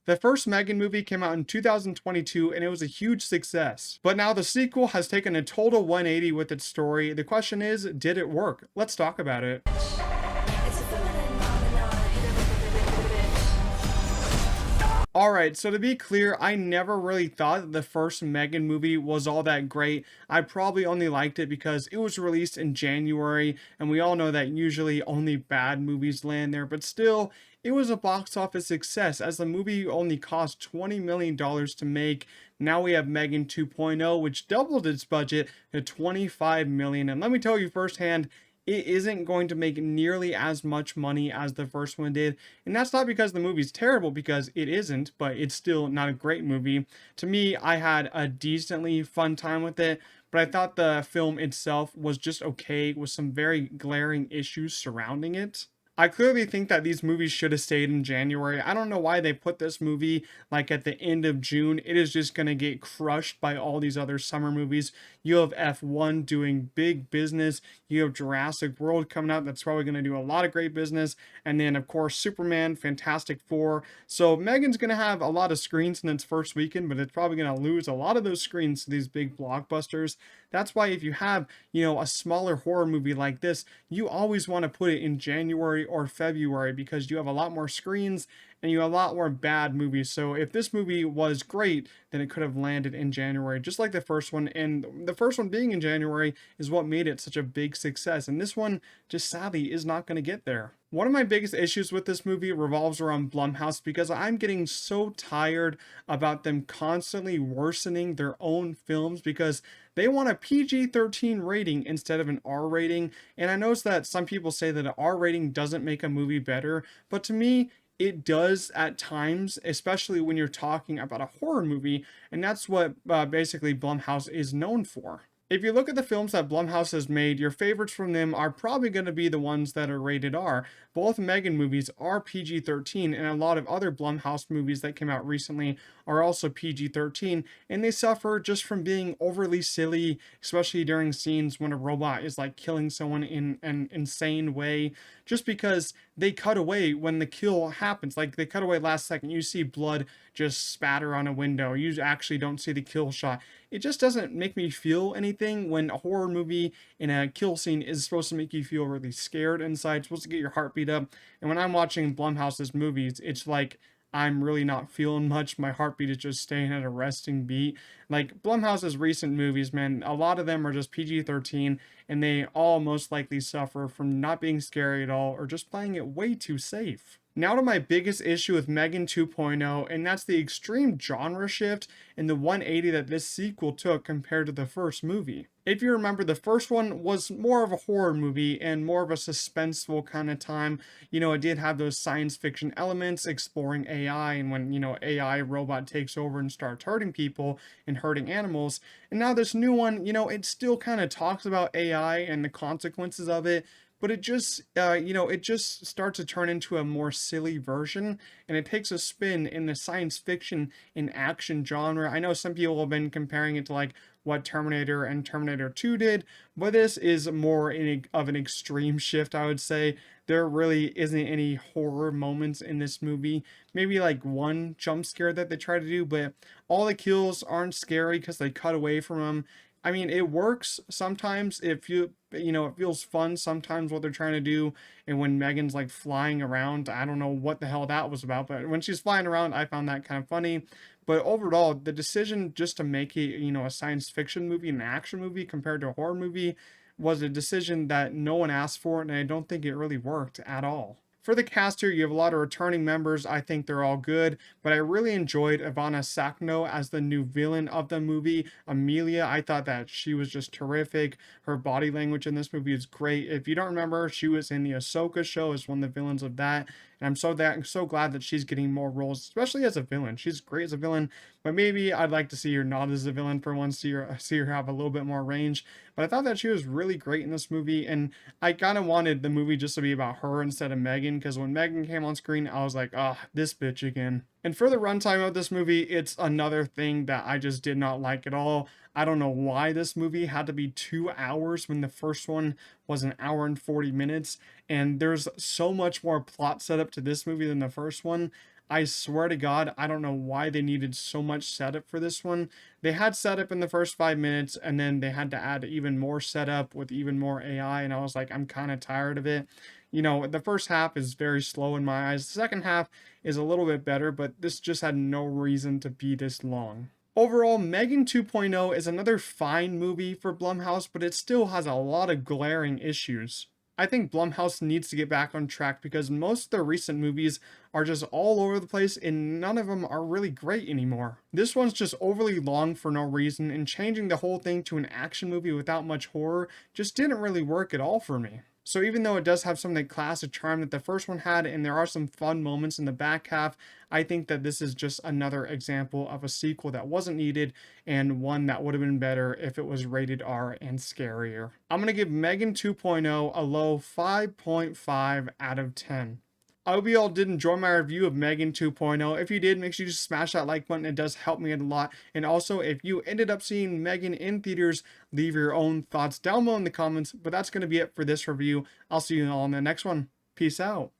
The first M3GAN movie came out in 2022 and it was a huge success. But now the sequel has taken a total 180 with its story. The question is, did it work? Let's talk about it. Alright, so to be clear, I never really thought that the first M3GAN movie was all that great. I probably only liked it because it was released in January, and we all know that usually only bad movies land there, but still, it was a box office success as the movie only cost $20 million to make. Now we have M3GAN 2.0, which doubled its budget to $25 million, and let me tell you firsthand, it isn't going to make nearly as much money as the first one did. And that's not because the movie's terrible, because it isn't, but it's still not a great movie. To me, I had a decently fun time with it, but I thought the film itself was just okay with some very glaring issues surrounding it. I clearly think that these movies should have stayed in January. I don't know why they put this movie like at the end of June. It is just going to get crushed by all these other summer movies. You have F1 doing big business. You have Jurassic World coming out. That's probably going to do a lot of great business. And then, of course, Superman, Fantastic Four. So M3GAN's going to have a lot of screens in its first weekend, but it's probably going to lose a lot of those screens to these big blockbusters. That's why if you have, a smaller horror movie like this, you always want to put it in January or February because you have a lot more screens and you have a lot more bad movies. So if this movie was great, then it could have landed in January, just like the first one. And the first one being in January is what made it such a big success. And this one just sadly is not going to get there. One of my biggest issues with this movie revolves around Blumhouse because I'm getting so tired about them constantly worsening their own films because they want a PG-13 rating instead of an R rating. And I notice that some people say that an R rating doesn't make a movie better, but to me, it does at times, especially when you're talking about a horror movie, and that's what basically Blumhouse is known for. If you look at the films that Blumhouse has made, your favorites from them are probably going to be the ones that are rated R. Both M3GAN movies are PG-13, and a lot of other Blumhouse movies that came out recently are also PG-13, and they suffer just from being overly silly, especially during scenes when a robot is like killing someone in an insane way, just because they cut away when the kill happens. Like they cut away last second, you see blood just spatter on a window. You actually don't see the kill shot. It just doesn't make me feel anything when a horror movie in a kill scene is supposed to make you feel really scared inside, it's supposed to get your heart beat up. And when I'm watching Blumhouse's movies, it's like I'm really not feeling much. My heartbeat is just staying at a resting beat. Like Blumhouse's recent movies, man, a lot of them are just PG-13 and they all most likely suffer from not being scary at all or just playing it way too safe. Now to my biggest issue with M3GAN 2.0, and that's the extreme genre shift and the 180 that this sequel took compared to the first movie. If you remember, the first one was more of a horror movie and more of a suspenseful kind of time. It did have those science fiction elements exploring AI and when, AI robot takes over and starts hurting people and hurting animals. And now this new one, it still kind of talks about AI and the consequences of it, but it just it just starts to turn into a more silly version, and it takes a spin in the science fiction and action genre. I know some people have been comparing it to like what Terminator and Terminator 2 did, but this is more of an extreme shift, I would say. There really isn't any horror moments in this movie. Maybe like one jump scare that they try to do, but all the kills aren't scary because they cut away from them. I mean, it works sometimes if it feels fun sometimes what they're trying to do. And when M3GAN's like flying around, I don't know what the hell that was about, but when she's flying around, I found that kind of funny. But overall, the decision just to make it, a science fiction movie, an action movie compared to a horror movie was a decision that no one asked for, and I don't think it really worked at all. For the cast here, you have a lot of returning members. I think they're all good, but I really enjoyed Ivana Sakno as the new villain of the movie, Amelia. I thought that she was just terrific. Her body language in this movie is great. If you don't remember, she was in the Ahsoka show as one of the villains of that, and I'm so glad that she's getting more roles, especially as a villain. She's great as a villain, but maybe I'd like to see her not as a villain for once, see her have a little bit more range. But I thought that she was really great in this movie, and I kind of wanted the movie just to be about her instead of M3GAN, because when M3GAN came on screen, I was like, ah, this bitch again. And for the runtime of this movie, it's another thing that I just did not like at all. I don't know why this movie had to be 2 hours when the first one was an hour and 40 minutes. And there's so much more plot setup to this movie than the first one. I swear to God, I don't know why they needed so much setup for this one. They had setup in the first 5 minutes, and then they had to add even more setup with even more AI, and I was like, I'm kind of tired of it. You know, the first half is very slow in my eyes. The second half is a little bit better, but this just had no reason to be this long. Overall, M3GAN 2.0 is another fine movie for Blumhouse, but it still has a lot of glaring issues. I think Blumhouse needs to get back on track because most of their recent movies are just all over the place and none of them are really great anymore. This one's just overly long for no reason, and changing the whole thing to an action movie without much horror just didn't really work at all for me. So even though it does have some of the classic charm that the first one had, and there are some fun moments in the back half, I think that this is just another example of a sequel that wasn't needed, and one that would have been better if it was rated R and scarier. I'm going to give M3GAN 2.0 a low 5.5 out of 10. I hope you all did enjoy my review of M3GAN 2.0. If you did, make sure you just smash that like button. It does help me out a lot. And also, if you ended up seeing M3GAN in theaters, leave your own thoughts down below in the comments. But that's going to be it for this review. I'll see you all in the next one. Peace out.